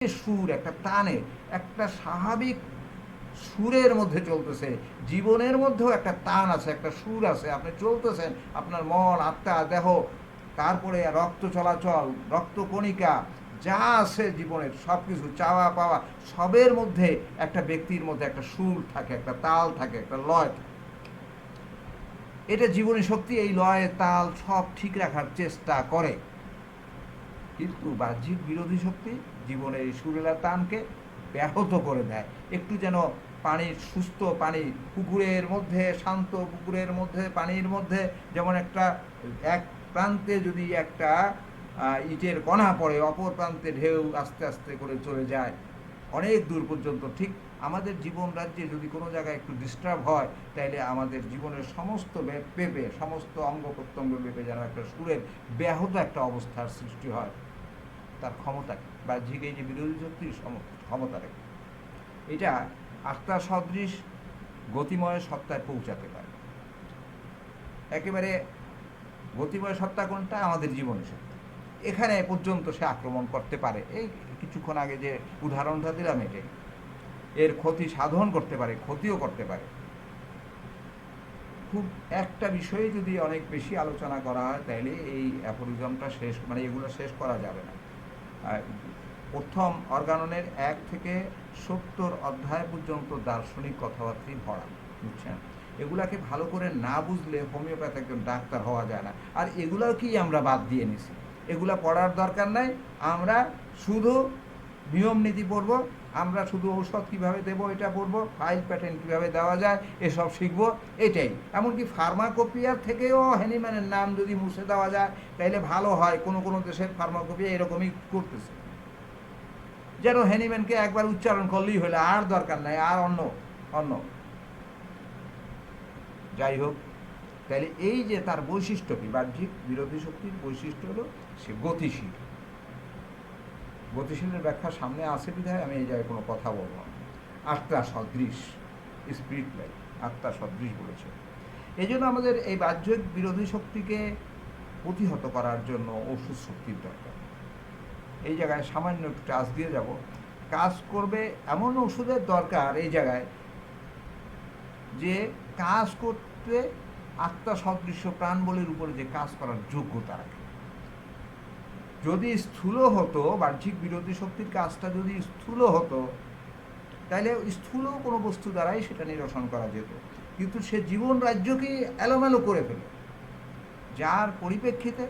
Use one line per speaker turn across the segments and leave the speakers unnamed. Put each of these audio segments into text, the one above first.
সুর, একটা টানে, একটা স্বাভাবিক সুরের মধ্যে চলতেছে। জীবনের মধ্যেও একটা টান আছে, একটা সুর আছে। আপনি চলতেছেন, আপনার মন, আত্মা, দেহ, তারপরে রক্ত চলাচল, রক্তকণিকা, যা আছে জীবনের সব কিছু, চাওয়া পাওয়া, সবের মধ্যে একটা ব্যক্তির মধ্যে একটা সুর থাকে, একটা তাল থাকে, একটা লয় থাকে। এটা জীবনী শক্তি এই লয় তাল সব ঠিক রাখার চেষ্টা করে। কিন্তু বাহ্যিক বিরোধী শক্তি জীবনের এই সুরেলা টানকে ব্যাহত করে দেয়। একটু যেন পানির, সুস্থ পানি, পুকুরের মধ্যে, শান্ত পুকুরের মধ্যে, পানির মধ্যে যেমন একটা, এক প্রান্তে যদি একটা ইটের কণা পড়ে, অপর প্রান্তে ঢেউ আস্তে আস্তে করে চলে যায় অনেক দূর পর্যন্ত। ঠিক আমাদের জীবন রাজ্যে যদি কোনো জায়গায় একটু ডিস্টার্ব হয়, তাইলে আমাদের জীবনের সমস্ত পেপে, সমস্ত অঙ্গ প্রত্যঙ্গ পেপে যেন একটা সুরের ব্যাহত একটা অবস্থার সৃষ্টি হয়। তার ক্ষমতাকে, বাহ্যিক এই যে বিরোধী শক্তির ক্ষমতাকে, এটা আত্মা সদৃশ গতিময় সত্তায় পৌঁছাতে পারে। একেবারে গতিময় সত্তা কোনটা? আমাদের জীবনের সত্তা। এখানে পর্যন্ত সে আক্রমণ করতে পারে। এই কিছুক্ষণ আগে যে উদাহরণটা দিলাম, এটাই। এর ক্ষতি সাধন করতে পারে, ক্ষতিও করতে পারে। খুব একটা বিষয়ে যদি অনেক বেশি আলোচনা করা হয়, তাইলে এই অ্যাফোরিজমটা শেষ, মানে এগুলো শেষ করা যাবে না। প্রথম অর্গাননের 1 থেকে 70 অধ্যায় পর্যন্ত দার্শনিক কথাবার্তাই ভরা, বুঝছেন? এগুলাকে ভালো করে না বুঝলে হোমিওপ্যাথ একজন ডাক্তার হওয়া যায় না। আর এগুলোও কি আমরা বাদ দিয়ে নিছি? এগুলা পড়ার দরকার নাই। আমরা শুধু নিয়ম নীতি পড়বো, আমরা শুধু ঔষধ কীভাবে দেবো এটা পড়বো, ফাইল প্যাটার্ন কীভাবে দেওয়া যায় এসব শিখবো, এটাই। এমনকি ফার্মাকোপিয়ার থেকেও হ্যানিম্যানের নাম যদি মুছে দেওয়া যায় তাইলে ভালো হয়। কোনো কোনো দেশের ফার্মাকোপিয়া এরকমই করতেছে, যেন হ্যানিম্যানকে একবার উচ্চারণ করলেই হলো, আর দরকার নাই, আর অন্য অন্য যাই হোক। তাহলে এই যে তার বৈশিষ্ট্য কি, বাহ্যিক বিরোধী শক্তির বৈশিষ্ট্য হলো সে গতিশীল। গতিশীলের ব্যাখ্যা সামনে আসে বিধায় আমি এই জায়গায় কোনো কথা বলব না। আত্মা সদৃশ, স্পিরিট লাইক, আত্মা সদৃশ বলেছে। এই জন্য আমাদের এই বাহ্যিক বিরোধী শক্তিকে প্রতিহত করার জন্য ওষুধ শক্তির দরকার। এই জায়গায় সামান্য একটু টাচ দিয়ে যাব। কাজ করবে এমন ওষুধের দরকার এই জায়গায় যে কাজ করতে আত্মা সদৃশ্য প্রাণবলের উপরে যে কাজ করার যোগ্যতা রাখে। যদি স্থূল হতো, বাহ্যিক বিরোধী শক্তির কাজটা যদি স্থূল হতো, তাহলে স্থূল কোনো বস্তু দ্বারাই সেটা নিরসন করা যেত। কিন্তু সে জীবন রাজ্যকেই এলোমেলো করে ফেলে, যার পরিপ্রেক্ষিতে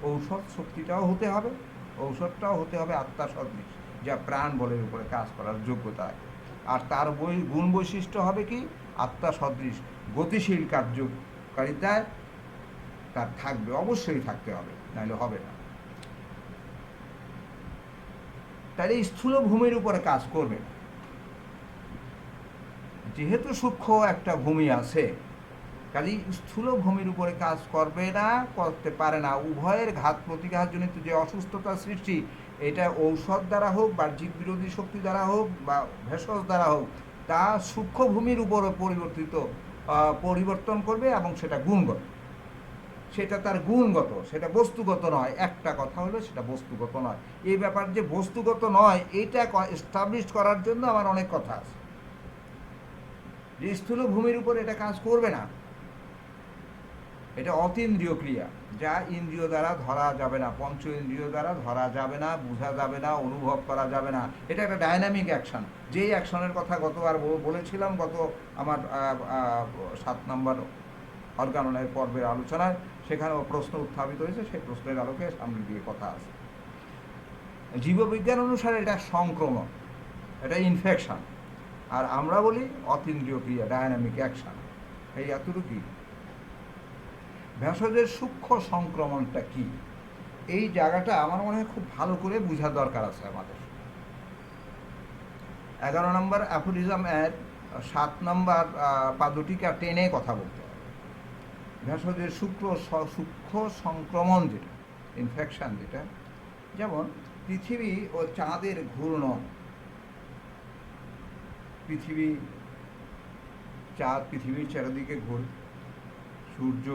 ঔষধ শক্তিটাও হতে হবে, ঔষধটাও হতে হবে আত্মা সদৃশ, যা প্রাণ বলের উপরে কাজ করার যোগ্যতা আছে। আর তার গুণ বৈশিষ্ট্য হবে কি? আত্মা সদৃশ গতিশীল কার্যকারিতায় তার থাকবে, অবশ্যই থাকতে হবে, নাহলে হবে না। তাহলে স্থূল ভূমির উপরে কাজ করবে না। যেহেতু সূক্ষ্ম একটা ভূমি আছে, কাজেই স্থূল ভূমির উপরে কাজ করবে না, করতে পারে না। উভয়ের ঘাত প্রতিঘাতজনিত যে অসুস্থতার সৃষ্টি, এটা ঔষধ দ্বারা হোক, বাহ্যিক বিরোধী শক্তি দ্বারা হোক, বা ভেষজ দ্বারা হোক, তা সূক্ষ্ম ভূমির উপর পরিবর্তন করবে, এবং সেটা গুণগত। সেটা তার গুণগত, সেটা বস্তুগত নয়। একটা কথা হলো সেটা বস্তুগত নয়। এই ব্যাপার যে বস্তুগত নয়, এইটা এস্টাবলিশ করার জন্য আমার অনেক কথা আছে। যে স্থূল ভূমির উপর এটা কাজ করবে না, এটা অতীন্দ্রিয় ক্রিয়া, যা ইন্দ্রিয় দ্বারা ধরা যাবে না, পঞ্চ ইন্দ্রিয় দ্বারা ধরা যাবে না, বোঝা যাবে না, অনুভব করা যাবে না। এটা একটা ডাইনামিক অ্যাকশন। যেই অ্যাকশনের কথা গতবার বলেছিলাম, গত আমার 7 নম্বর অর্গাননের পর্বের আলোচনায়, সেখানেও প্রশ্ন উত্থাপিত হয়েছে। সেই প্রশ্নের আলোকে সামনে দিয়ে কথা আছে। জীববিজ্ঞান অনুসারে এটা সংক্রমণ, এটা ইনফেকশন। আর আমরা বলি অতীন্দ্রিয় ক্রিয়া, ডায়নামিক অ্যাকশন। এই এতটুকুই। ভেষজের সূক্ষ্ম সংক্রমণটা কি, এই জায়গাটা আমার মনে হয় খুব ভালো করে বোঝার দরকার আছে আমাদের। 11 নম্বর অ্যাফোরিজম এর 7 নম্বর পাদটিকা টেনে কথা বলতে হবে। ভেষজের সূক্ষ্ম সংক্রমণ যেটা, ইনফেকশন যেটা, যেমন পৃথিবী ও চাঁদের ঘূর্ণন। চাঁদ পৃথিবীর চারিদিকে ঘুরে, সূর্য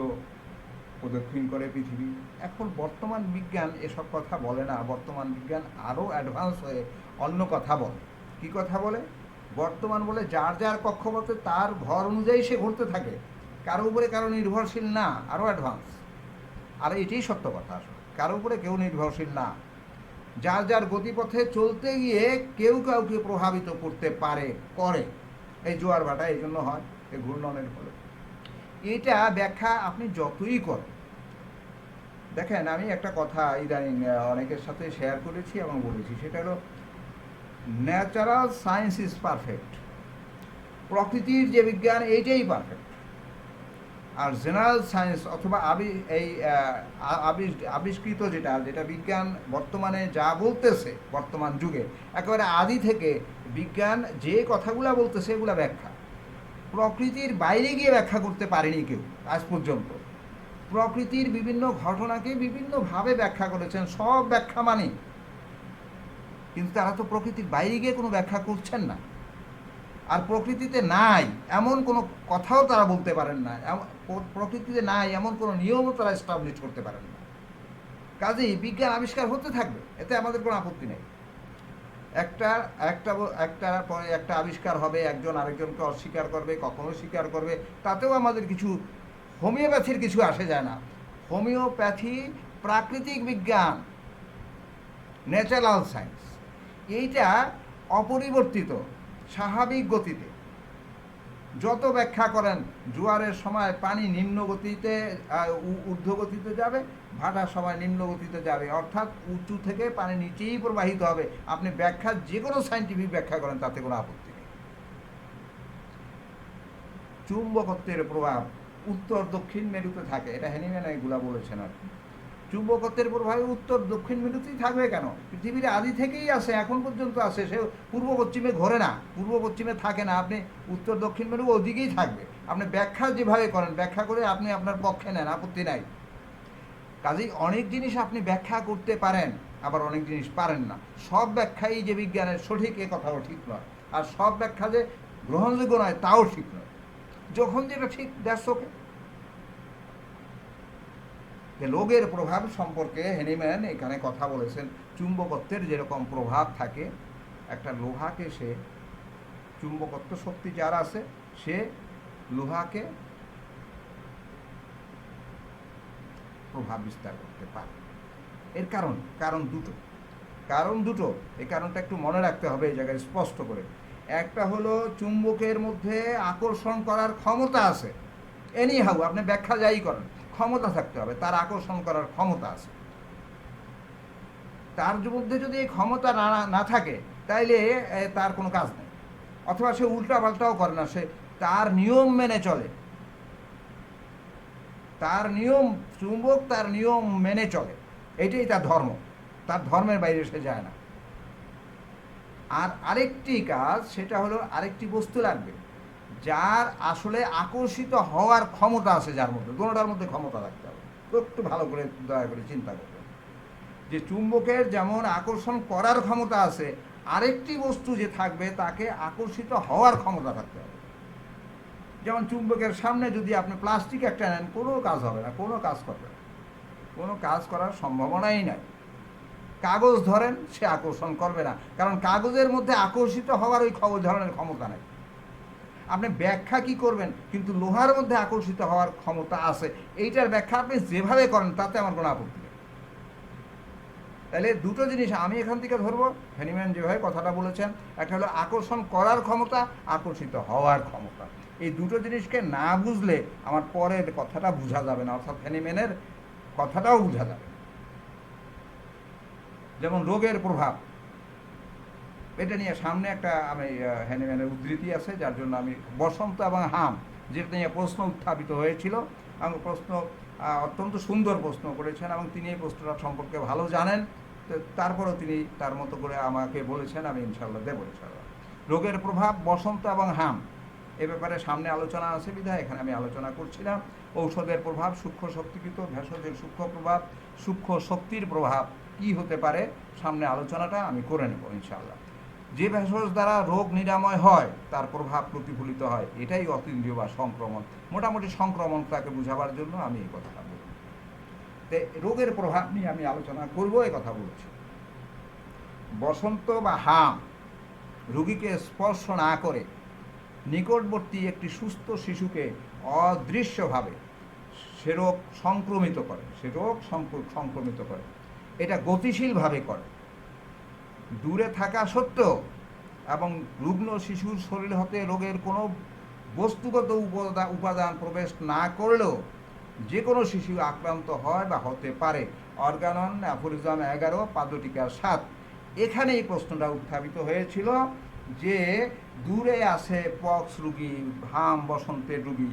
প্রদক্ষিণ করে পৃথিবী। এখন বর্তমান বিজ্ঞান এসব কথা বলে না, বর্তমান বিজ্ঞান আরও অ্যাডভান্স হয়ে অন্য কথা বলে। কি কথা বলে? বর্তমান বলে যার যার কক্ষপথে তার ঘর অনুযায়ী সে ঘুরতে থাকে, কারো উপরে কারো নির্ভরশীল না, আরও অ্যাডভান্স। আর এটাই সত্য কথা, আসলে কারো উপরে কেউ নির্ভরশীল না। যার যার গতিপথে চলতে গিয়ে কেউ কাউকে প্রভাবিত করতে পারে, করে। এই জোয়ার ভাটা এই জন্য হয়, এই ঘূর্ণনের ফলে। এটা ব্যাখ্যা আপনি যতই করেন, দেখেন আমি একটা কথা ইদানিং অনেকের সাথে শেয়ার করেছি এবং বলেছি, সেটা হলো ন্যাচারাল সায়েন্স ইজ পারফেক্ট। প্রকৃতির যে বিজ্ঞান এইটাই পারফেক্ট। আর জেনারেল সায়েন্স অথবা আবিষ্কৃত যেটা যেটা বিজ্ঞান বর্তমানে যা বলতেছে, বর্তমান যুগে একেবারে আদি থেকে বিজ্ঞান যে কথাগুলো বলতেছে এগুলো ব্যাখ্যা। প্রকৃতির বাইরে গিয়ে ব্যাখ্যা করতে পারেনি কেউ আজ পর্যন্ত। প্রকৃতির বিভিন্ন ঘটনাকে বিভিন্নভাবে ব্যাখ্যা করেছেন, সব ব্যাখ্যা মানে, কিন্তু তারা তো প্রকৃতির বাইরে গিয়ে কোনো ব্যাখ্যা করছেন না। আর প্রকৃতিতে নাই এমন কোনো কথাও তারা বলতে পারেন না, প্রকৃতিতে নাই এমন কোনো নিয়মও তারা এস্টাবলিশ করতে পারেন না। কাজেই বিজ্ঞান আবিষ্কার হতে থাকবে, এতে আমাদের কোনো আপত্তি নেই। একটা একটা একটার পরে একটা আবিষ্কার হবে, একজন আরেকজনকে অস্বীকার করবে, কখনো স্বীকার করবে, তাতেও আমাদের কিছু হোমিওপ্যাথির কিছু আসে যায় না। হোমিওপ্যাথি প্রাকৃতিক বিজ্ঞান, ন্যাচারাল সায়েন্স, এইটা অপরিবর্তিত স্বাভাবিক গতিতে। যত ব্যাখ্যা করেন জোয়ারের সময় পানি নিম্ন গতিতে ঊর্ধ্ব গতিতে যাবে, ভাটার সময় নিম্ন গতিতে যাবে, অর্থাৎ উঁচু থেকে পানি নিচেই প্রবাহিত হবে। আপনি ব্যাখ্যা যে কোনো সায়েন্টিফিক ব্যাখ্যা করেন, তাতে কোনো আপত্তি নেই। চুম্বকত্বের প্রভাব উত্তর দক্ষিণ মেরুতে থাকে, এটা হেনিম্যান এগুলা বলেছেন আর কি। চুম্বকত্বের প্রভাবে উত্তর দক্ষিণ মেরুতেই থাকবে কেন? পৃথিবীর আদি থেকেই আছে, এখন পর্যন্ত আছে। সে পূর্ব পশ্চিমে ঘোরে না, পূর্ব পশ্চিমে থাকে না। আপনি উত্তর দক্ষিণ মেরু ওদিকেই থাকবে। আপনি ব্যাখ্যা যেভাবে করেন, ব্যাখ্যা করে আপনি আপনার পক্ষে নেন, আপত্তি নাই। কাজেই অনেক জিনিস আপনি ব্যাখ্যা করতে পারেন, আবার অনেক জিনিস পারেন না। সব ব্যাখ্যাই যে বিজ্ঞানের সঠিক এ কথাও ঠিক নয়, আর সব ব্যাখ্যা যে গ্রহণযোগ্য নয় তাও ঠিক নয়। যখন যেটা ঠিক, দ্যাটস ওকে। লোগের প্রভাব সম্পর্কে হেনিম্যান এখানে কথা বলেছেন। চুম্বকত্বের যেরকম প্রভাব থাকে, একটা লোহাকে সে, চুম্বকত্ব শক্তি যার আছে, সে লোহাকে প্রভাব বিস্তার করতে পারে। এর কারণ দুটো। এই কারণটা একটু মনে রাখতে হবে এই জায়গায় স্পষ্ট করে। একটা হলো চুম্বকের মধ্যে আকর্ষণ করার ক্ষমতা আছে। এনি হাউ আপনি ব্যাখ্যা যাই করেন, ক্ষমতা থাকতে হবে, তার আকর্ষণ করার ক্ষমতা আছে। তার মধ্যে যদি এই ক্ষমতা না থাকে, তাইলে তার কোনো কাজ নেই। অথবা সে উল্টা পাল্টাও করে না, সে তার নিয়ম মেনে চলে। তার নিয়ম, চুম্বক তার নিয়ম মেনে চলে, এটাই তার ধর্ম। তার ধর্মের বাইরে সে যায় না। আর আরেকটি কাজ, সেটা হলো আরেকটি বস্তু লাগবে যার আসলে আকর্ষিত হওয়ার ক্ষমতা আছে, যার মধ্যে, দুটোটার মধ্যে ক্ষমতা রাখতে হবে। তো একটু ভালো করে দয়া করে চিন্তা করবেন যে চুম্বকের যেমন আকর্ষণ করার ক্ষমতা আছে, আরেকটি বস্তু যে থাকবে তাকে আকর্ষিত হওয়ার ক্ষমতা থাকতে হবে। যেমন চুম্বকের সামনে যদি আপনি প্লাস্টিক একটা নেন, কোনো কাজ হবে না, কোনো কাজ করবে না, কোনো কাজ করার সম্ভাবনাই নাই। কাগজ ধরেন, সে আকর্ষণ করবে না, কারণ কাগজের মধ্যে আকর্ষিত হওয়ার ওই ধরনের ক্ষমতা নেই। আপনি ব্যাখ্যা কি করবেন, কিন্তু লোহার মধ্যে আকর্ষিত হওয়ার ক্ষমতা আছে। এইটার ব্যাখ্যা আপনি যেভাবে করেন তাতে আমার কোনো আপত্তি নেই। তাহলে দুটো জিনিস আমি এখান থেকে ধরবো, হেনিম্যান যেভাবে কথাটা বলেছেন। একটা হলো আকর্ষণ করার ক্ষমতা, আকর্ষিত হওয়ার ক্ষমতা। এই দুটো জিনিসকে না বুঝলে আমার পরের কথাটা বোঝা যাবে না, অর্থাৎ হেনিম্যানের কথাটাও বোঝা যাবে। যেমন রোগের প্রভাব, এটা নিয়ে সামনে একটা আমি হেনিম্যানের উদ্ধৃতি আছে, যার জন্য আমি বসন্ত এবং হাম, যেটা নিয়ে প্রশ্ন উত্থাপিত হয়েছিল, এবং প্রশ্ন অত্যন্ত সুন্দর প্রশ্ন করেছেন, এবং তিনি এই প্রশ্নটা সম্পর্কে ভালো জানেন। তারপরেও তিনি তার মতো করে আমাকে বলেছেন, আমি ইনশাল্লাহ দেবো। ইনশাল্লাহ রোগের প্রভাব, বসন্ত এবং হাম, এ ব্যাপারে সামনে আলোচনা আছে বিধায় এখানে আমি আলোচনা করছিলাম। ঔষধের প্রভাব, সূক্ষ্ম শক্তিকৃত ভেষজের সূক্ষ্ম প্রভাব, সূক্ষ্ম শক্তির প্রভাব কি হতে পারে, সামনে আলোচনাটা আমি করে নেব ইনশাল্লাহ। যে ভেষজ দ্বারা রোগ নিরাময় হয় তার প্রভাব প্রতিফলিত হয়, এটাই অতীন্দ্রিয় বা সংক্রমণ। মোটামুটি সংক্রমণটাকে বোঝাবার জন্য আমি এই কথাটা বলি। রোগের প্রভাব নিয়ে আমি আলোচনা করবো, এ কথা বলছি। বসন্ত বা হাম রোগীকে স্পর্শ না করে নিকটবর্তী একটি সুস্থ শিশুকে অদৃশ্যভাবে সে রোগ সংক্রমিত করে। এটা গতিশীলভাবে করে। দূরে থাকা সত্ত্বেও এবং রুগ্ন শিশুর শরীর হতে রোগের কোনো বস্তুগত উপাদান প্রবেশ না করলেও যে কোনো শিশু আক্রান্ত হয় বা হতে পারে। Organon aphorism 11 পাদটিকা 7। এখানে এই প্রশ্নটা উত্থাপিত হয়েছিল যে দূরে আছে পক্স রুগী, হাম বসন্তের রুগী,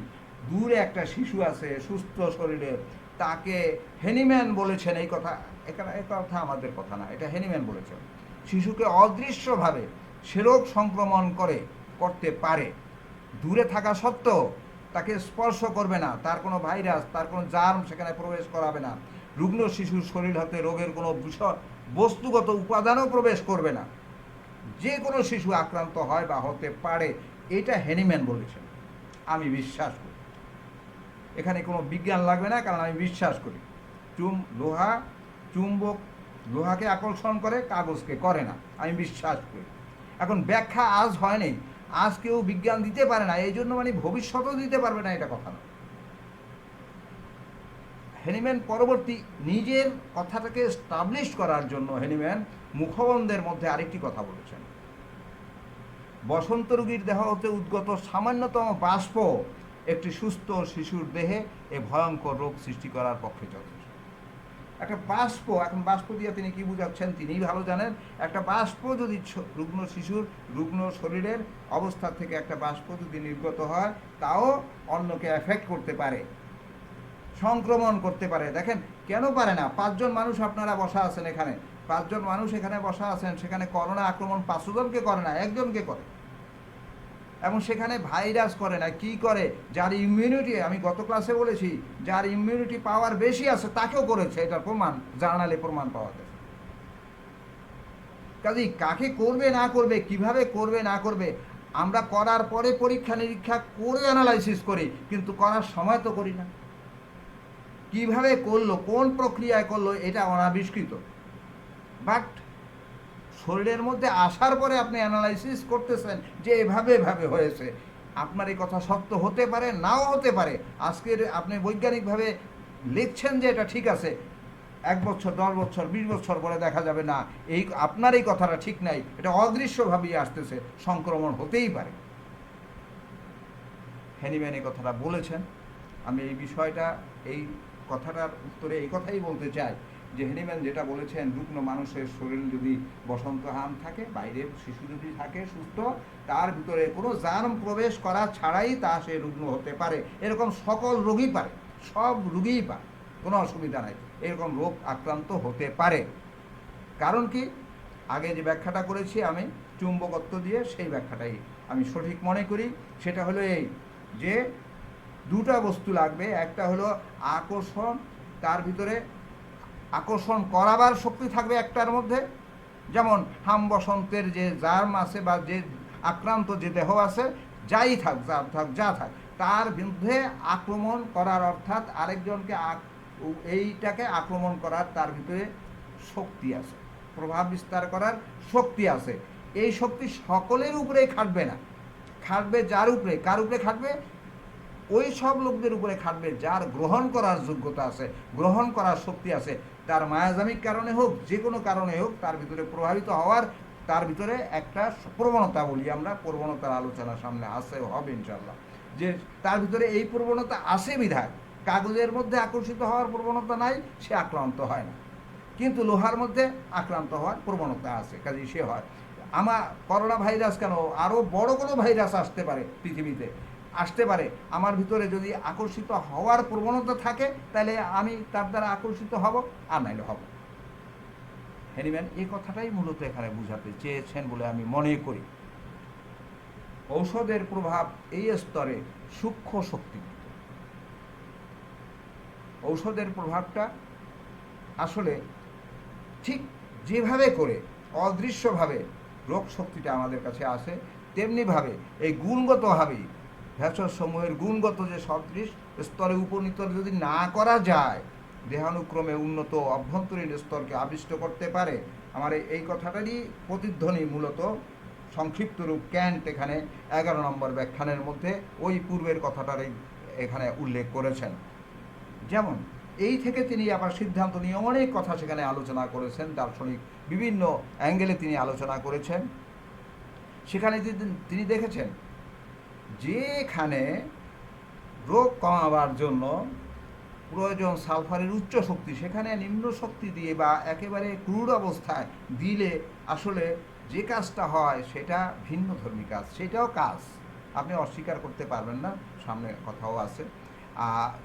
দূরে একটা শিশু আছে সুস্থ শরীরের, তাকে হেনিম্যান বলেছেন। এই কথা আমাদের কথা না, এটা হেনিম্যান বলেছেন। শিশুকে অদৃশ্যভাবে সে রোগ সংক্রমণ করতে পারে, দূরে থাকা সত্ত্বেও তাকে স্পর্শ করবে না, তার কোনো ভাইরাস, তার কোনো জার্ম সেখানে প্রবেশ করাবে না। রুগ্ন শিশুর শরীর হতে রোগের কোনো বস্তুগত উপাদানও প্রবেশ করবে না। যে কোনো শিশু আক্রান্ত হয় বা হতে পারে, এটা হেনিম্যান বলেছেন। আমি বিশ্বাস করি, এখানে কোনো বিজ্ঞান লাগবে না, কারণ আমি বিশ্বাস করি চুম্বক লোহাকে আকর্ষণ করে, কাগজকে করে না, আমি বিশ্বাস করি। এখন ব্যাখ্যা আজ হয়নি, আজ কেউ বিজ্ঞান দিতে পারে না, এই জন্য মানে ভবিষ্যতেও দিতে পারবে না, এটা কথা না। হেনিম্যান পরবর্তী নিজের কথাটাকে এস্টাবলিশ করার জন্য হেনিম্যান মুখবন্ধের মধ্যে আরেকটি কথা বলেছেন। বসন্ত রোগীর দেহ হতে উদ্গত সামান্যতম বাষ্প একটি সুস্থ শিশুর দেহে এ ভয়ঙ্কর রোগ সৃষ্টি করার পক্ষে যথেষ্ট। একটা বাষ্প, এখন বাষ্প দিয়ে তিনি কি বুঝাচ্ছেন তিনিই ভালো জানেন। একটা বাষ্প যদি রুগ্ন শরীরের অবস্থা থেকে একটা বাষ্প যদি নির্গত হয়, তাও অন্যকে এফেক্ট করতে পারে, সংক্রমণ করতে পারে। দেখেন কেন পারে না? 5 জন মানুষ আপনারা বসা আছেন এখানে, 5 জন মানুষ এখানে বসা আছেন, সেখানে করোনা আক্রমণ 500 জনকে করে না, একজনকে করে। এবং সেখানে ভাইরাস করে না, কি করে? যার ইমিউনিটি, আমি গত ক্লাসে বলেছি, যার ইমিউনিটি পাওয়ার বেশি আছে তাকেও করেছে, এটার প্রমাণ জার্নালে প্রমাণ পাওয়া যায়। কাজেই কাকে করবে না করবে, কিভাবে করবে না করবে, আমরা করার পরে পরীক্ষা নিরীক্ষা করে অ্যানালাইসিস করি, কিন্তু করার সময় তো করি না। কিভাবে করলো, কোন প্রক্রিয়ায় করলো, এটা অনাবিষ্কৃত। বাট শরীরের মধ্যে আসার পরে আপনি অ্যানালাইসিস করতেছেন যে এভাবে হয়েছে। আপনার এই কথা সত্য হতে পারে, নাও হতে পারে। আজকের আপনি বৈজ্ঞানিকভাবে লিখছেন যে এটা ঠিক আছে, 1 বছর, 10 বছর, 20 বছর পরে দেখা যাবে না আপনার এই কথাটা ঠিক নাই, এটা অদৃশ্যভাবেই আসতেছে, সংক্রমণ হতেই পারে। হেনিম্যান এই কথাটা বলেছেন। আমি এই বিষয়টা, এই কথাটার উত্তরে এই কথাই বলতে চাই যে হেনিম্যান যেটা বলেছেন, রুগ্ন মানুষের শরীর যদি বসন্ত হাম থাকে, বাইরে শিশু যদি থাকে সুস্থ, তার ভিতরে কোনো জার্ম প্রবেশ করা ছাড়াই সে রুগ্ন হতে পারে। এরকম সকল রোগী পারে, সব রোগীই পারে, কোনো অসুবিধা নাই, এরকম রোগ আক্রান্ত হতে পারে। কারণ কি, আগে যে ব্যাখ্যাটা করেছি আমি চুম্বকত্ব দিয়ে, সেই ব্যাখ্যাটাই আমি সঠিক মনে করি। সেটা হলো এই যে 2টা বস্তু লাগবে। একটা হলো আকর্ষণ, তার ভিতরে আকর্ষণ করাবার শক্তি থাকবে একটার মধ্যে। যেমন হাম বসন্তের যে জার্ম আছে বা যে আক্রান্ত যে দেহ আছে, যাই থাক, যা থাক, তার বিরুদ্ধে আক্রমণ করার, অর্থাৎ আরেকজনকে এইটাকে আক্রমণ করার তার ভিতরে শক্তি আছে, প্রভাব বিস্তার করার শক্তি আছে। এই শক্তি সকলের উপরেই খাটবে না, খাটবে যার উপরে। কার উপরে খাটবে? ওই সব লোকদের উপরে খাটবে যার গ্রহণ করার যোগ্যতা আছে, গ্রহণ করার শক্তি আছে। তার মায়াজামিক কারণে হোক, যে কোনো কারণে হোক, তার ভিতরে প্রভাবিত হওয়ার, তার ভিতরে একটা প্রবণতা, বলি আমরা, প্রবণতার আলোচনা সামনে হবে ইনশাল্লাহ, যে তার ভিতরে এই প্রবণতা আসে বিধায়। কাগজের মধ্যে আকর্ষিত হওয়ার প্রবণতা নাই, সে আক্রান্ত হয় না, কিন্তু লোহার মধ্যে আক্রান্ত হওয়ার প্রবণতা আছে, কাজে সে হয়। আমার করোনা ভাইরাস কেন, আরও বড় কোনো ভাইরাস আসতে পারে, পৃথিবীতে আসতে পারে। আমার ভিতরে যদি আকর্ষিত হওয়ার প্রবণতা থাকে, তাহলে আমি তার দ্বারা আকর্ষিত হব, আর নাইলে হব। হেনিম্যান এই কথাটাই মূলত এখানে বুঝাতে চেয়েছেন বলে আমি মনে করি। ঔষধের প্রভাব এই স্তরে সূক্ষ্ম শক্তি। ঔষধের প্রভাবটা আসলে ঠিক যেভাবে করে অদৃশ্যভাবে রোগ শক্তিটা আমাদের কাছে আসে, তেমনিভাবে এই গুণগতভাবেই ভেষজ সমূহের গুণগত যে সদৃশ স্তরে উপনীত যদি না করা যায়, দেহানুক্রমে উন্নত অভ্যন্তরীণ স্তরকে আবিষ্ট করতে পারে। আমার এই কথাটারই প্রতিধ্বনি মূলত সংক্ষিপ্ত রূপ ক্যান্ট এখানে 11 নম্বর ব্যাখ্যানের মধ্যে ওই পূর্বের কথাটারই এখানে উল্লেখ করেছেন। যেমন এই থেকে তিনি আবার সিদ্ধান্ত নিয়ে অনেক কথা সেখানে আলোচনা করেছেন, দার্শনিক বিভিন্ন অ্যাঙ্গেলে তিনি আলোচনা করেছেন। সেখানে তিনি দেখেছেন যেখানে রোগ কমাবার জন্য প্রয়োজন সালফারের উচ্চ শক্তি, সেখানে নিম্ন শক্তি দিয়ে বা একেবারে ক্রুড অবস্থায় দিলে আসলে যে কাজটা হয় সেটা ভিন্ন ধর্মী কাজ, সেটাও কাজ, আপনি অস্বীকার করতে পারবেন না, সামনে কথাও আছে।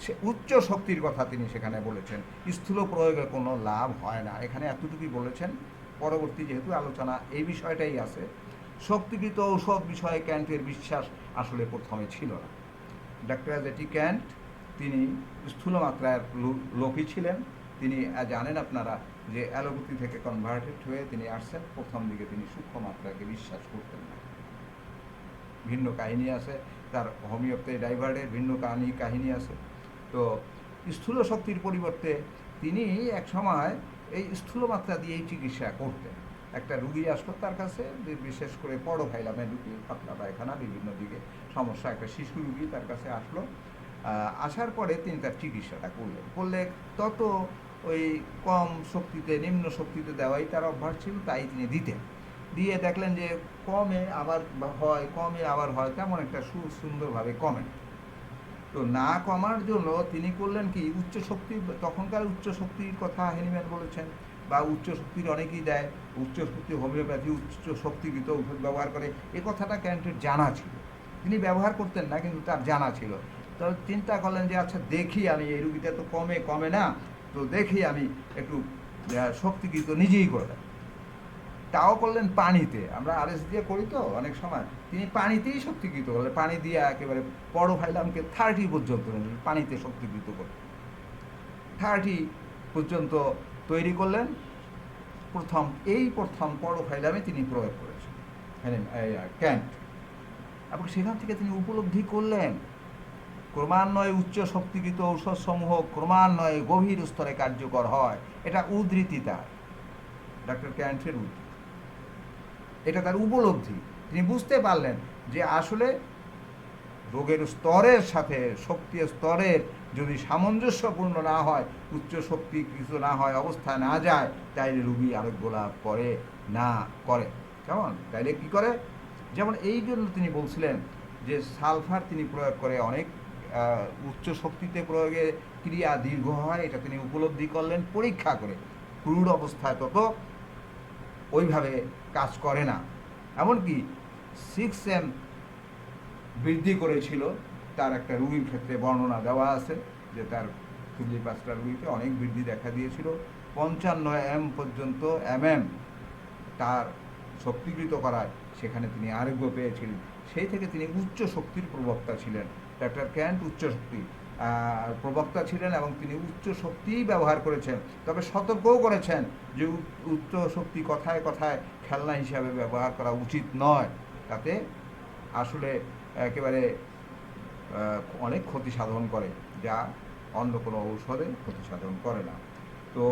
সে উচ্চ শক্তির কথা তিনি সেখানে বলেছেন, স্থূল প্রয়োগে কোনো লাভ হয় না, এখানে এতটুকুই বলেছেন। পরবর্তী যেহেতু আলোচনা এই বিষয়টাই আছে, শক্তিকৃত ঔষধ বিষয়ে ক্যান্টের বিশ্বাস আসলে প্রথমে ছিল না। ডক্টর জেটি ক্যান্ট তিনি স্থূল মাত্রার লোকই ছিলেন। তিনি জানেন আপনারা যে অ্যালোপ্যাথি থেকে কনভার্টেড হয়ে তিনি আসছেন, প্রথম দিকে তিনি সূক্ষ্ম মাত্রাকে বিশ্বাস করতেন না। ভিন্ন কাহিনী আছে তার, হোমিওপ্যাথি ডাইভার্টের ভিন্ন কাহিনী আছে। তো স্থূল শক্তির পরিবর্তে তিনি এক সময় এই স্থূল মাত্রা দিয়েই চিকিৎসা করতেন। একটা রুগী আসলো তার কাছে, বিশেষ করে পরোফাইলামে রুগী, পাতলা পায়খানা, বিভিন্ন দিকে সমস্যা, একটা শিশু রুগী তার কাছে আসলো। আসার পরে তিনি তার চিকিৎসাটা করলে তত ওই কম শক্তিতে, নিম্ন শক্তিতে দেওয়াই তার অভ্যাস ছিল, তাই তিনি দিতেন। দিয়ে দেখলেন যে কমে আবার হয়, কমে আবার হয়, তেমন একটা সুন্দরভাবে কমে। তো না কমার জন্য তিনি করলেন কি, উচ্চ শক্তি, তখনকার উচ্চ শক্তির কথা হেনিম্যান বলেছেন, বা উচ্চ শক্তির অনেকেই দেয়, উচ্চ শক্তি হোমিওপ্যাথি উচ্চ শক্তিকৃত ওষুধ ব্যবহার করে, এ কথাটা ক্যান্টের জানা ছিল। তিনি ব্যবহার করতেন না, কিন্তু তার জানা ছিল। তো চিন্তা করলেন যে আচ্ছা দেখি আমি, এই রুগীটা তো কমে না, তো দেখি আমি একটু শক্তিকৃত নিজেই করে দেয়। তাও করলেন পানিতে, আমরা আরএস দিয়ে করি তো অনেক সময়, তিনি পানিতেই শক্তিকৃত করলেন, পানি দিয়ে একেবারে পরোফাইলামকে 30 পর্যন্ত পানিতে শক্তিকৃত করলেন, 30 পর্যন্ত তৈরি করলেন। প্রথম পরোফাইলামে তিনি প্রয়োগ করেছেন ক্যান্ট, এবং সেখান থেকে তিনি উপলব্ধি করলেন ক্রমান্বয়ে উচ্চ শক্তিকৃত ঔষধসমূহ ক্রমান্বয়ে গভীর স্তরে কার্যকর হয়। এটা উদ্ধৃতি তার, ডক্টর ক্যান্টের উদ্ধৃতি, এটা তার উপলব্ধি। তিনি বুঝতে পারলেন যে আসলে রোগের স্তরের সাথে শক্তির স্তরের যদি সামঞ্জস্যপূর্ণ না হয়, উচ্চ শক্তি কিছু না হয়, অবস্থায় না যায়, তাইলে রুগী আরোগ্য লাভ করে না করে। কেমন তাইলে কি করে? যেমন এই জন্য তিনি বলছিলেন যে সালফার তিনি প্রয়োগ করে অনেক উচ্চ শক্তিতে প্রয়োগে ক্রিয়া দীর্ঘ হয়, এটা তিনি উপলব্ধি করলেন পরীক্ষা করে। ক্রুড অবস্থায় তত ওইভাবে কাজ করে না। এমনকি 6M বৃদ্ধি করেছিল, তার একটা রুগীর ক্ষেত্রে বর্ণনা দেওয়া আছে যে তার 5টা রুগীতে অনেক বৃদ্ধি দেখা দিয়েছিল, 55M পর্যন্ত তার শক্তিকৃত করায় সেখানে তিনি আরোগ্য পেয়েছিলেন। সেই থেকে তিনি উচ্চ শক্তির প্রবক্তা ছিলেন। ডক্টর ক্যান্ট উচ্চ শক্তি প্রবক্তা ছিলেন, এবং তিনি উচ্চ শক্তিই ব্যবহার করেছেন, তবে সতর্কও করেছেন যে উচ্চ শক্তি কথায় কথায় খেলনা হিসাবে ব্যবহার করা উচিত নয়, তাতে আসলে একেবারে অনেক ক্ষতি সাধন করে, যা অন্য কোনো ঔষধে ক্ষতি সাধন করে না। তো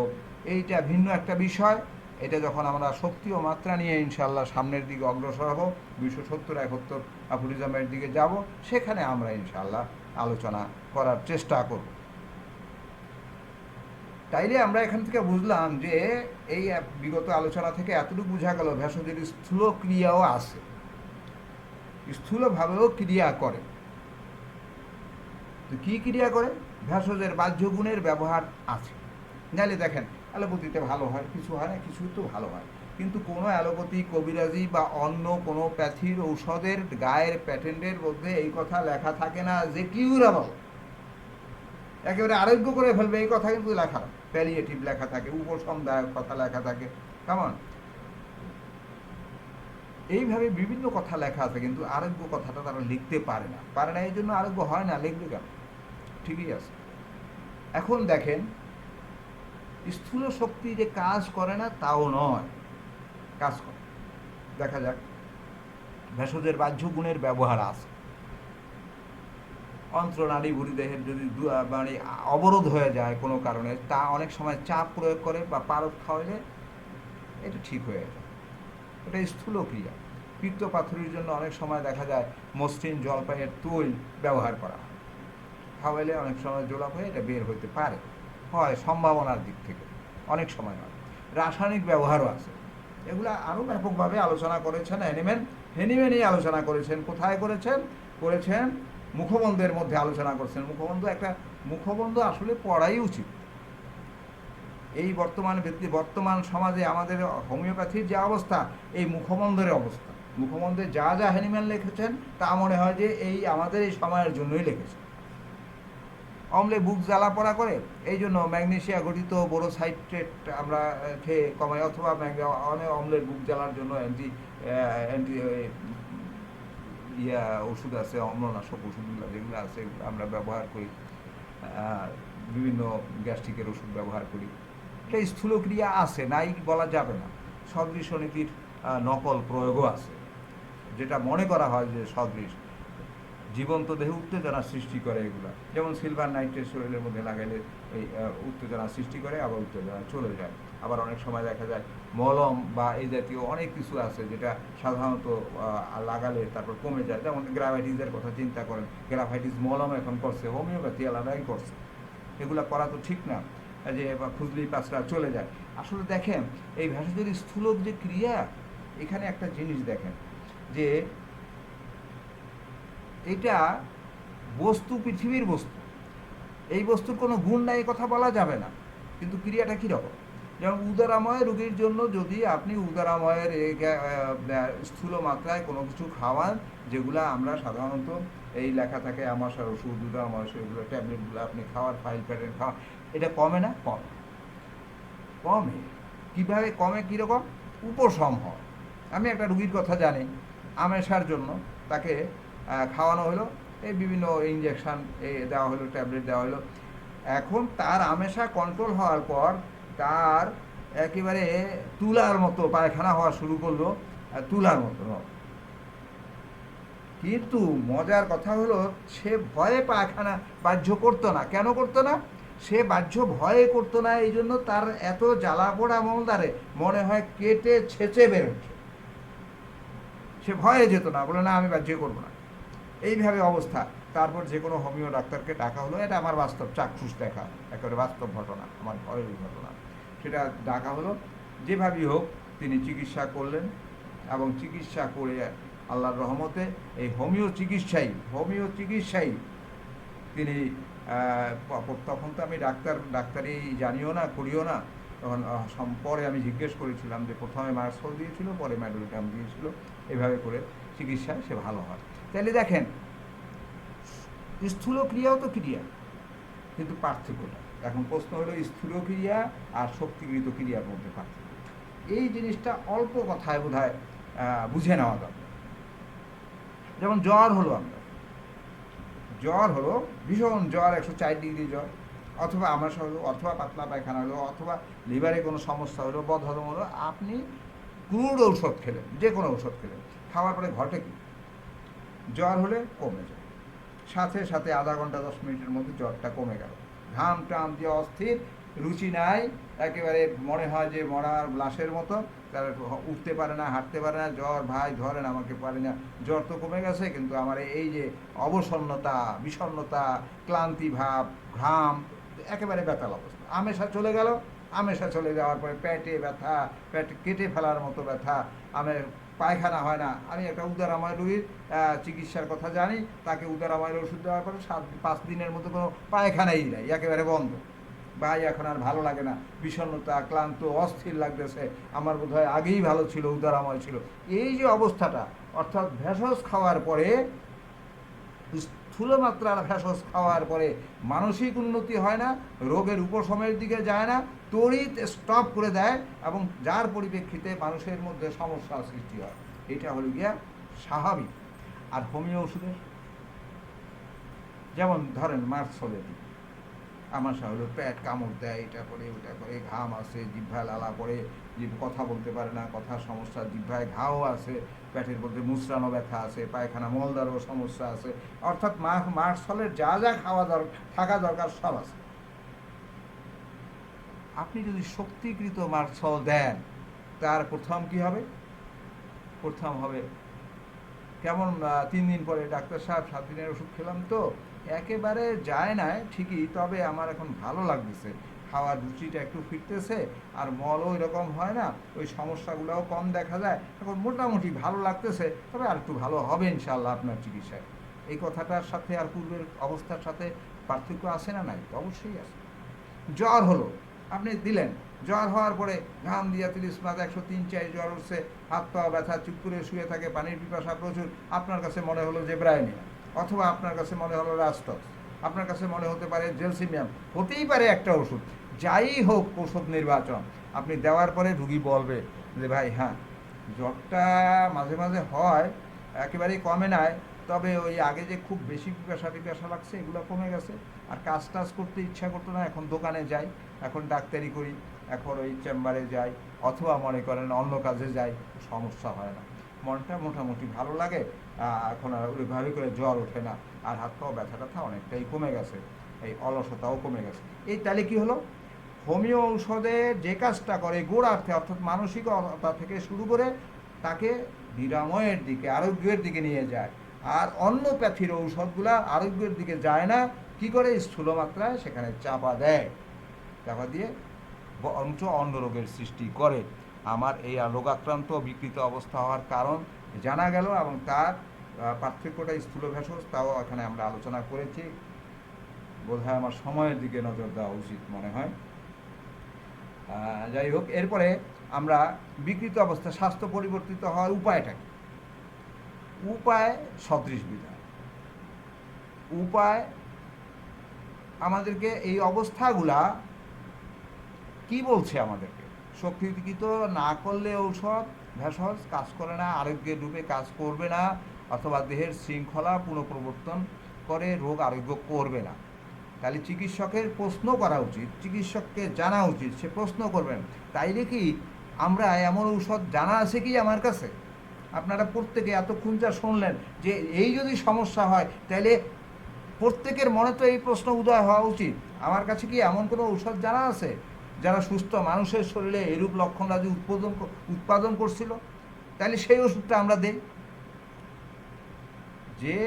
এইটা ভিন্ন একটা বিষয়। এটা যখন আমরা শক্তি ও মাত্রা নিয়ে ইনশাল্লাহ সামনের দিকে অগ্রসর হব, 270-71 অ্যাফোরিজমের দিকে যাব, সেখানে আমরা ইনশাল্লাহ আলোচনা করার চেষ্টা করব। তাইলে আমরা এখান থেকে বুঝলাম যে এই বিগত আলোচনা থেকে এতটুকু বোঝা গেল, ভেষজের স্থূল ক্রিয়াও আছে, স্থূলভাবেও ক্রিয়া করে। তো কী ক্রিয়া করে? ভেষজের বাহ্য গুণের ব্যবহার আছে। নাহলে দেখেন অ্যালোপ্যাথিতে ভালো হয়, কিছু হয় না, কিছু তো ভালো হয়, কিন্তু কোনো অ্যালোপ্যাথি, কবিরাজি বা অন্য কোনো প্যাথির ঔষধের গায়ের প্যাটেন্টের মধ্যে এই কথা লেখা থাকে না যে কিউরেবল, একেবারে আরোগ্য করে ফেলবে, এই কথা কিন্তু লেখা না। প্যালিয়েটিভ লেখা থাকে, উপশমদায়ক কথা লেখা থাকে, কেমন এইভাবে বিভিন্ন কথা লেখা আছে, কিন্তু আরোগ্য কথাটা তারা লিখতে পারে না, এই জন্য আরোগ্য হয় না, লিখবে কেন? ঠিকই আছে। এখন দেখেন, স্থূল শক্তি যে কাজ করে না তাও নয়, কাজ করে। দেখা যাক, ভেষজের বাহ্য গুণের ব্যবহার আছে। অন্ত্রনালী ভূরিদেহের যদি মানে অবরোধ হয়ে যায় কোনো কারণে, তা অনেক সময় চাপ প্রয়োগ করে বা পারদ খাওয়াইলে এটা ঠিক হয়ে যায়। এটা স্থূল ক্রিয়া। পিত্তপাথরির জন্য অনেক সময় দেখা যায় মসৃণ জলপাইয়ের তৈল ব্যবহার করা হয়, খাওয়াইলে অনেক সময় জোলাপ হয়ে এটা বের হইতে পারে, হয় সম্ভাবনার দিক থেকে, অনেক সময় হয়। রাসায়নিক ব্যবহারও আছে, এগুলা আরও ব্যাপকভাবে আলোচনা করেছেন হেনিম্যানই আলোচনা করেছেন। কোথায় করেছেন? করেছেন মুখবন্ধের মধ্যে আলোচনা করছেন। মুখবন্ধ আসলে পড়াই উচিত। এই বর্তমান সমাজে আমাদের হোমিওপ্যাথির যে অবস্থা, এই মুখবন্ধের অবস্থা। মুখবন্ধে যা যা হ্যানিম্যান লিখেছেন তা মনে হয় যে এই আমাদের এই সময়ের জন্যই লিখেছে। অম্লে বুক জ্বালা পড়া করে, এই জন্য ম্যাগনেশিয়া গঠিত বোরোসাইট্রেট আমরা খেয়ে কমাই, অথবা অনেক অম্লের বুক জ্বালার জন্য অ্যান্টি ওষুধ আছে, অম্লনাশক ওষুধগুলো যেগুলো আছে আমরা ব্যবহার করি, বিভিন্ন গ্যাস্ট্রিকের ওষুধ ব্যবহার করি। এটা স্থূলক্রিয়া আছে, নাই বলা যাবে না। সদৃশ নীতির নকল প্রয়োগও আছে, যেটা মনে করা হয় যে সদৃশ জীবন্ত দেহে উত্তেজনা সৃষ্টি করে এগুলো। যেমন সিলভার নাইট্রেট শরীরের মধ্যে লাগাইলে এই উত্তেজনা সৃষ্টি করে, আবার উত্তেজনা চলে যায়। আবার অনেক সময় দেখা যায় মলম বা এই জাতীয় অনেক কিছু আছে যেটা সাধারণত লাগালে তারপর কমে যায়। যেমন গ্রাভাইটিসের কথা চিন্তা করেন, গ্রাভাইটিস মলম এখন করছে, হোমিওপ্যাথি আলাদাই করছে। এগুলো করা তো ঠিক না যে খুজলি পাঁচটা চলে যায়। আসলে দেখেন এই ভেষজের স্থূলক যে ক্রিয়া, এখানে একটা জিনিস দেখেন যে এটা বস্তু পৃথিবীর বস্তু, এই বস্তুর কোনো গুণ নাই কথা বলা যাবে না, কিন্তু ক্রিয়াটা কীরকম। যেমন উদারাময় রোগীর জন্য যদি আপনি উদারাময়ের স্থূল মাত্রায় কোনো কিছু খাওয়ান, যেগুলো আমরা সাধারণত এই লেখা থাকে আমাশার ওষুধ, উদারাময় সেগুলো ট্যাবলেটগুলো আপনি খাওয়ার ফাইল প্যাটার্ন খাওয়ান, এটা কমে না? কমে। কীভাবে কমে? কীরকম? উপশম হয়। আমি একটা রুগীর কথা জানি, আমেশার জন্য তাকে খাওয়ানো হলো, এই বিভিন্ন ইঞ্জেকশান দেওয়া হলো, ট্যাবলেট দেওয়া হলো। এখন তার আমেশা কন্ট্রোল হওয়ার পর তার একেবারে তুলার মতো পায়খানা হওয়া শুরু করলো, তুলার মতো। কিন্তু মজার কথা হলো সে ভয়ে পায়খানা বাহ্য করতো না। কেন করতো না? সে বাহ্য ভয়ে করতো না, এই জন্য তার এত জ্বালা পোড়া মলদারে মনে হয় কেটে ছেঁচে বেরোচ্ছে। সে ভয়ে যেত না, বলে না আমি বাহ্য করবো না, এইভাবে অবস্থা। তারপর যে কোনো হোমিও ডাক্তারকে ডাকা হলো, এটা আমার বাস্তব চাক্ষুষ দেখা, একেবারে বাস্তব ঘটনা, আমার ঘরের ঘটনা। সেটা ডাকা হলো, যেভাবেই হোক তিনি চিকিৎসা করলেন, এবং চিকিৎসা করে আল্লাহর রহমতে এই হোমিও চিকিৎসাই তিনি তখন তো আমি ডাক্তারি জানিও না, করিও না। তখন পরে আমি জিজ্ঞেস করেছিলাম যে প্রথমে মার্সল দিয়েছিল, পরে ম্যাডোলিটাম দিয়েছিল, এভাবে করে চিকিৎসায় সে ভালো হয়। তাহলে দেখেন স্থূল ক্রিয়াও তো ক্রিয়া, কিন্তু পার্থক্যটা এখন প্রশ্ন হলো স্থূল ক্রিয়া আর শক্তিগৃহীত ক্রিয়ার মধ্যে পার্থক্য। এই জিনিসটা অল্প কথায় বোধহয় বুঝে নেওয়া দরকার। যেমন জ্বর হলো ভীষণ জ্বর, 104 ডিগ্রি জ্বর, অথবা আমাশা হলো, অথবা পাতলা পায়খানা হলো, অথবা লিভারে কোনো সমস্যা হলো, বদহজম হলো, আপনি ক্রুড ঔষধ খেলেন, যে কোনো ঔষধ খেলেন, খাওয়ার পরে ঘটে কি? জ্বর হলে কমে যায়, সাথে সাথে আধা ঘন্টা 10 মিনিটের মধ্যে জ্বরটা কমে গেল। ঘাম টাম দিয়ে অস্থির, রুচি নাই, একেবারে মনে হয় যে মরার লাশের মতো, তারা উঠতে পারে না, হাঁটতে পারে না, জ্বর ভাই ধরেন আমাকে পারি না। জ্বর তো কমে গেছে, কিন্তু আমার এই যে অবসন্নতা, বিষণ্ণতা, ক্লান্তি ভাব, ঘাম, একেবারে বেতাল অবস্থা। আমেশা চলে যাওয়ার পরে পেটে ব্যথা, পেট কেটে ফেলার মতো ব্যথা, পায়খানা হয় না। আমি একটা উদারাময় রোগীর চিকিৎসার কথা জানি, তাকে উদারাময়ের ওষুধ দেওয়ার পরে 5 দিনের মতো কোনো পায়খানাই নাই, একেবারে বন্ধ। ভাই এখন আর ভালো লাগে না, বিষণ্ণতা, ক্লান্ত, অস্থির লাগতেছে, আমার বোধহয় আগেই ভালো ছিল, উদারাময় ছিল। এই যে অবস্থাটা, অর্থাৎ ভেষজ খাওয়ার পরে, স্থূল মাত্রার ভেষজ খাওয়ার পরে মানসিক উন্নতি হয় না, রোগের উপশমের দিকে যায় না, তড়িৎ স্টপ করে দেয়, এবং যার পরিপ্রেক্ষিতে মানুষের মধ্যে সমস্যার সৃষ্টি হয়। এটা হলো গিয়া স্বাভাবিক। আর হোমিও ওষুধের যেমন ধরেন মার্সলের আমাশা হলো, পেট কামড় দেয়, এটা করে ওটা করে, ঘাম আসে, জিহ্বায় লালা পড়ে, কথা বলতে পারে না, কথার সমস্যা, জিহ্বায় ঘাও আছে, পেটের মধ্যে মুচড়ানো ব্যথা আছে, পায়খানা মলদারও সমস্যা আছে, অর্থাৎ মার্সলের যা যা খাওয়া দরকার থাকা দরকার সব আছে। আপনি যদি শক্তিকৃত মার্সল দেন, তার প্রথম কি হবে? প্রথম হবে কেমন 3 দিন পরে ডাক্তার সাহেব 7 দিনের ওষুধ খেলাম তো একেবারে যায় না ঠিকই, তবে আমার এখন ভালো লাগতেছে, খাওয়ার রুচিটা একটু ফিরতেছে, আর মলও এরকম হয় না, ওই সমস্যাগুলোও কম দেখা যায়, এখন মোটামুটি ভালো লাগতেছে, তবে আর একটু ভালো হবে ইনশাআল্লাহ আপনার চিকিৎসায়। এই কথাটার সাথে আর পূর্বের অবস্থার সাথে পার্থক্য আছে না? নাই? অবশ্যই আছে। জ্বর হলো, আপনি দিলেন, জ্বর হওয়ার পরে ঘাম দিয়া 30 103-4 জ্বর উঠছে, হাত পা ব্যথা, চুপ করে শুয়ে থাকে, পানির পিপাসা প্রচুর, আপনার কাছে মনে হলো যে ব্রায়োনিয়া, অথবা আপনার কাছে মনে হলো রাস্টক্স, আপনার কাছে মনে হতে পারে জেলসিমিয়াম, হতেই পারে একটা ওষুধ, যাই হোক ওষুধ নির্বাচন আপনি দেওয়ার পরে রুগী বলবে যে ভাই হ্যাঁ জ্বরটা মাঝে মাঝে হয়, একেবারেই কমে নাই, তবে ওই আগে যে খুব বেশি পিপাসা লাগছে এগুলো কমে গেছে, আর কাজ টাজ করতে ইচ্ছা করতো না, এখন দোকানে যাই, এখন ডাক্তারি করি, এখন ওই চেম্বারে যাই, অথবা মনে করেন অন্য কাজে যাই, সমস্যা হয় না, মনটা মোটামুটি ভালো লাগে, এখন আর ওইভাবে করে জ্বর ওঠে না, আর হাত পাও ব্যথা ট্যাথা অনেকটাই কমে গেছে, এই অলসতাও কমে গেছে। এই তাহলে কি হলো? হোমিও ঔষধে যে কাজটা করে গোড়ার্থে, অর্থাৎ মানসিকতা থেকে শুরু করে তাকে নিরাময়ের দিকে, আরোগ্যের দিকে নিয়ে যায়, আর অন্যপ্যাথির ঔষধগুলা আরোগ্যের দিকে যায় না, কি করে? স্থূল মাত্রায় সেখানে চাপা দেয়, চাপা দিয়ে বরঞ্চ অন্য রোগের সৃষ্টি করে। আমার এই রোগাক্রান্ত বিকৃত অবস্থা হওয়ার কারণ জানা গেল, এবং তার পার্থক্যটা স্থূল ভেষজ তাও এখানে আমরা আলোচনা করেছি। বোধহয় আমার সময়ের দিকে নজর দেওয়া উচিত মনে হয়। যাই হোক, এরপরে আমরা বিকৃত অবস্থা, স্বাস্থ্য পরিবর্তিত হওয়ার উপায়টা কি? উপায় সদৃশ বিধান। উপায় আমাদেরকে এই অবস্থাগুলা কি বলছে আমাদেরকে? শক্তিকৃত না করলে ঔষধ ভেষজ কাজ করে না, আরোগ্যের রূপে কাজ করবে না, অথবা দেহের শৃঙ্খলা পুনঃপ্রবর্তন করে রোগ আরোগ্য করবে না। তাহলে চিকিৎসকের প্রশ্ন করা উচিত, চিকিৎসককে জানা উচিত, সে প্রশ্ন করবেন তাইলে কি আমরা এমন ঔষধ জানা আছে কি আমার কাছে? আপনারা প্রত্যেকে এতক্ষণ যা শুনলেন যে এই যদি সমস্যা হয়, তাহলে প্রত্যেকের মনে তো এই প্রশ্ন উদয় হওয়া উচিত, আমার কাছে কি এমন কোনো ঔষধ জানা আছে যারা সুস্থ মানুষের শরীরে এরূপ লক্ষণ রাজি উৎপাদন করছিল? তাহলে সেই ওষুধটা আমরা দেই। যে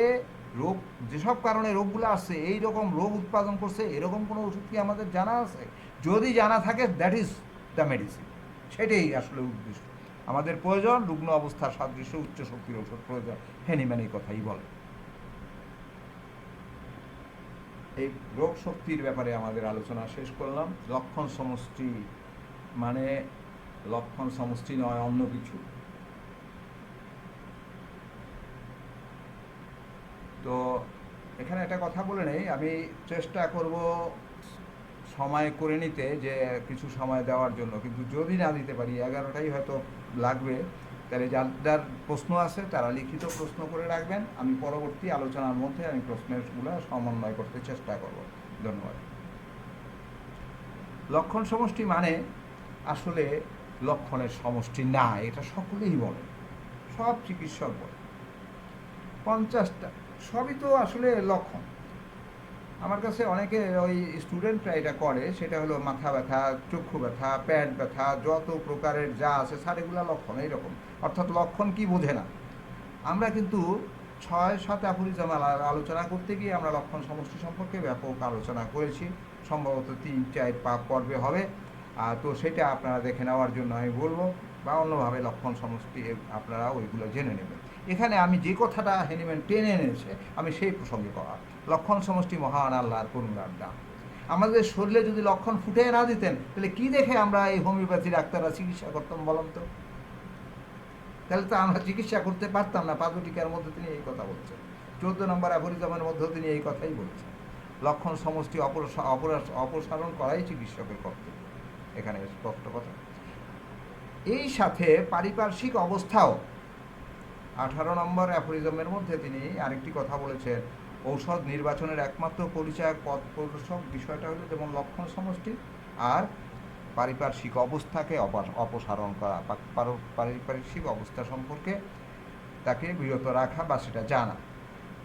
রোগ, যেসব কারণে রোগগুলো আসছে, এই রকম রোগ উৎপাদন করছে, এরকম কোনো ওষুধ কি আমাদের জানা আছে? যদি জানা থাকে, দ্যাট ইজ দ্য মেডিসিন। সেটাই আসলে উদ্দেশ্য। আমাদের প্রয়োজন রুগ্ন অবস্থার সাদৃশ্য উচ্চ শক্তির ওষুধ প্রয়োজন, হ্যানিম্যান এই কথাই বলে। এই রোগ শক্তির ব্যাপারে আমাদের আলোচনা শেষ করলাম। লক্ষণ সমষ্টি মানে লক্ষণ সমষ্টি নয়, অন্য কিছু। তো এখানে একটা কথা বলে নেই, আমি চেষ্টা করব সময় করে নিতে, যে কিছু সময় দেওয়ার জন্য, কিন্তু যদি না দিতে পারি 11টাই হয়তো লাগবে, তাহলে যার প্রশ্ন আছে তারা লিখিত প্রশ্ন করে রাখবেন, আমি পরবর্তী আলোচনার মধ্যে আমি প্রশ্নগুলো সমন্বয় করতে চেষ্টা করব। ধন্যবাদ। লক্ষণ সমষ্টি মানে আসলে লক্ষণের সমষ্টি না, এটা সকলেই বলে, সব চিকিৎসক বলে। 50টা সবই তো আসলে লক্ষণ। আমার কাছে অনেকে ওই স্টুডেন্টরা এটা করে, সেটা হলো মাথা ব্যথা, চক্ষু ব্যথা, পেট ব্যথা, যত প্রকারের যা আছে স্যার এগুলো লক্ষণ, এইরকম। অর্থাৎ লক্ষণ কি বোঝে না। আমরা কিন্তু 6-7 অ্যাফোরিজম আলোচনা করতে গিয়ে আমরা লক্ষণ সমষ্টি সম্পর্কে ব্যাপক আলোচনা করেছি, সম্ভবত 3-4 পর্বে হবে। তো সেটা আপনারা দেখে নেওয়ার জন্য আমি বলবো, বা অন্যভাবে লক্ষণ সমষ্টি আপনারা ওইগুলো জেনে নেবেন। এখানে আমি যে কথাটা হ্যানিম্যান টেনে এনেছে, আমি সেই প্রসঙ্গে করা। লক্ষণ সমষ্টি মহান আল্লাহর করুণার দান। আমাদের শরীরে যদি লক্ষণ ফুটে না দিতেন, তাহলে কি দেখে আমরা এই হোমিওপ্যাথি ডাক্তাররা চিকিৎসা করতাম বলুন তো? তাহলে তো আমরা চিকিৎসা করতে পারতাম না। পাদটিকার মধ্যে তিনি এই কথা বলছেন, 14 নম্বর অ্যাফোরিজমের মধ্যেও তিনি এই কথাই বলছেন। লক্ষণ সমষ্টি অপসারণ করাই চিকিৎসকের কর্তব্য, এখানে স্পষ্ট কথা। এই সাথে পারিপার্শ্বিক অবস্থাও 18 নম্বর অ্যাফোরিজমের মধ্যে তিনি আরেকটি কথা বলেছেন, ঔষধ নির্বাচনের একমাত্র পরিচয় পথ প্রদর্শক বিষয়টা হলো যেমন লক্ষণ সমষ্টি আর পারিপার্শ্বিক অবস্থাকে অপসারণ করা, পারিপার্শ্বিক অবস্থা সম্পর্কে তাকে বিরত রাখা বা সেটা জানা।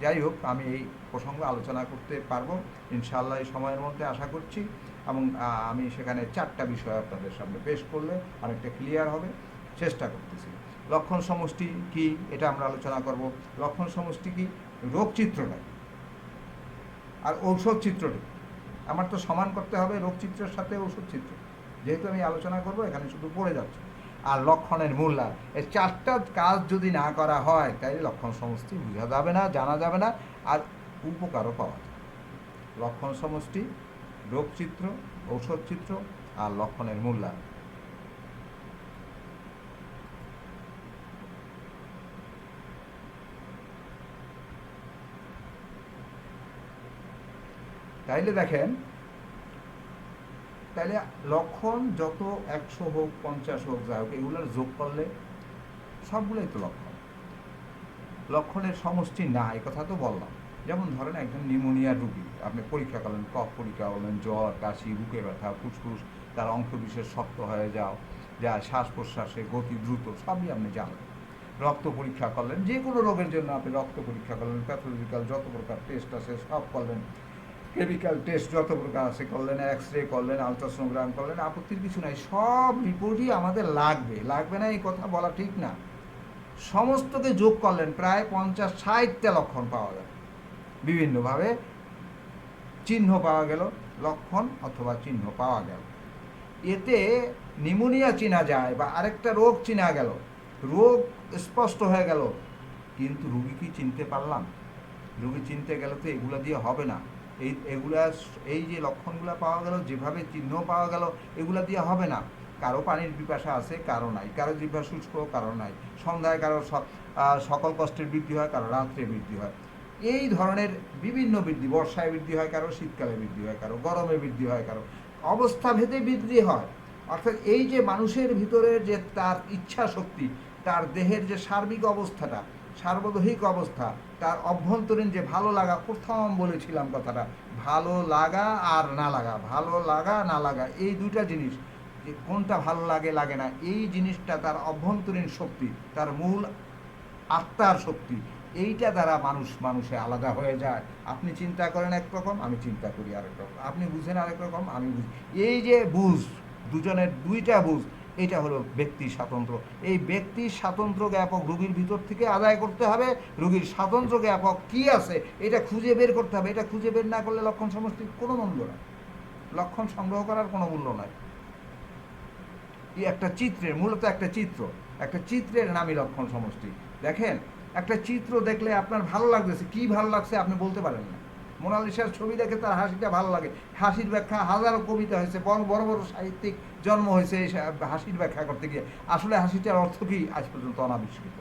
যাই হোক, আমি এই প্রসঙ্গ আলোচনা করতে পারবো ইনশাআল্লাহ এই সময়ের মধ্যে আশা করছি, এবং আমি সেখানে 4টা বিষয় আপনাদের সামনে পেশ করলে অনেকটা ক্লিয়ার হবে, চেষ্টা করতেছি। লক্ষণ সমষ্টি কি এটা আমরা আলোচনা করব। লক্ষণ সমষ্টি কি, রোগ চিত্রটা আর ঔষধ চিত্রটি আমার তো সমান করতে হবে, রোগ চিত্রের সাথে ঔষধ চিত্র, যেহেতু আমি আলোচনা করব এখানে শুধু পড়ে যাচ্ছে। আর লক্ষণের মূল্যায়ন, এই 4টা কাজ যদি না করা হয় তাই লক্ষণ সমষ্টি বোঝা যাবে না, জানা যাবে না, আর উপকারও পাওয়া যায়। লক্ষণ সমষ্টি, রোগ চিত্র, ঔষধ চিত্র আর লক্ষণের মূল্যায়ন। তাইলে দেখেন, তাহলে লক্ষণ যত 100 হোক 50 হোক যাই হোক, এগুলোর যোগ করলে সবগুলোই তো লক্ষণ। লক্ষণের সমষ্টি না, এই কথা তো বললাম। যেমন ধরেন একজন নিউমোনিয়ার রুগী, আপনি পরীক্ষা করলেন, কফ পরীক্ষা করলেন, জ্বর, কাশি, বুকে ব্যথা, ফুসফুস, তার অংশবিশেষ শক্ত হয়ে যা শ্বাস প্রশ্বাসে গতি দ্রুত, সবই আপনি জানলেন। রক্ত পরীক্ষা করলেন, যে কোনো রোগের জন্য আপনি রক্ত পরীক্ষা করলেন, প্যাথোলজিক্যাল যত প্রকার টেস্ট আছে সব করলেন, কেমিক্যাল টেস্ট যত প্রকার আছে করলেন, এক্স রে করলেন, আলট্রাসোনোগ্রাম করলেন, আপত্তির কিছু নাই, সব রিপোর্টই আমাদের লাগবে না এই কথা বলা ঠিক না। সমস্তকে যোগ করলেন, প্রায় 50-60টা লক্ষণ পাওয়া যায়, বিভিন্নভাবে চিহ্ন পাওয়া গেল, লক্ষণ অথবা চিহ্ন পাওয়া গেল। এতে নিউমোনিয়া চেনা যায় বা আরেকটা রোগ চেনা গেল, রোগ স্পষ্ট হয়ে গেল, কিন্তু রুগী কি চিনতে পারলাম? রুগী চিনতে গেলে তো এগুলো দিয়ে হবে না। এই যে লক্ষণগুলো পাওয়া গেল, যেভাবে চিহ্ন পাওয়া গেল, এগুলো দিয়ে হবে না। কারো পানির পিপাসা আছে, কারো নাই, কারো জিহ্বা শুষ্ক, কারো নাই, সন্ধ্যায় কারো সকল কষ্টের বৃদ্ধি হয়, কারো রাত্রে বৃদ্ধি হয়, এই ধরনের বিভিন্ন বৃদ্ধি, বর্ষায় বৃদ্ধি হয় কারো, শীতকালে বৃদ্ধি হয় কারো, গরমে বৃদ্ধি হয় কারো, অবস্থা ভেদে বৃদ্ধি হয়। অর্থাৎ এই যে মানুষের ভিতরের যে তার ইচ্ছা শক্তি, তার দেহের যে সার্বিক অবস্থাটা, সার্বদৈহিক অবস্থা, তার অভ্যন্তরীণ যে ভালো লাগা, প্রথম বলেছিলাম কথাটা, ভালো লাগা আর না লাগা, ভালো লাগা না লাগা, এই দুইটা জিনিস, যে কোনটা ভালো লাগে লাগে না, এই জিনিসটা তার অভ্যন্তরীণ শক্তি, তার মূল আত্মার শক্তি, এইটা দ্বারা মানুষে আলাদা হয়ে যায়। আপনি চিন্তা করেন একরকম, আমি চিন্তা করি আরেক রকম, আপনি বুঝেন আরেক রকম, আমি বুঝি। এই যে বুঝ, দুজনের দুইটা বুঝ, এটা হলো ব্যক্তি স্বাতন্ত্র। এই ব্যক্তির স্বাতন্ত্র জ্ঞাপক রোগীর ভিতর থেকে আদায় করতে হবে। রোগীর স্বাতন্ত্র জ্ঞাপক কী আছে এটা খুঁজে বের করতে হবে। এটা খুঁজে বের না করলে লক্ষণ সমষ্টির কোনো মূল্য নাই, লক্ষণ সংগ্রহ করার কোনো মূল্য নাই। একটা চিত্রের, মূলত একটা চিত্রের নামই লক্ষণ সমষ্টি। দেখেন, একটা চিত্র দেখলে আপনার ভালো লাগতেছে, কি ভালো লাগছে আপনি বলতে পারেন না। মোনালিসার ছবি দেখে তার হাসিটা ভালো লাগে, হাসির ব্যাখ্যা হাজারো কবিতা হয়েছে, বড় বড় সাহিত্যিক জন্ম হয়েছে এই হাসির ব্যাখ্যা করতে গিয়ে, আসলে হাসিটার অর্থ কি আজ পর্যন্ত অনাবিষ্কৃত।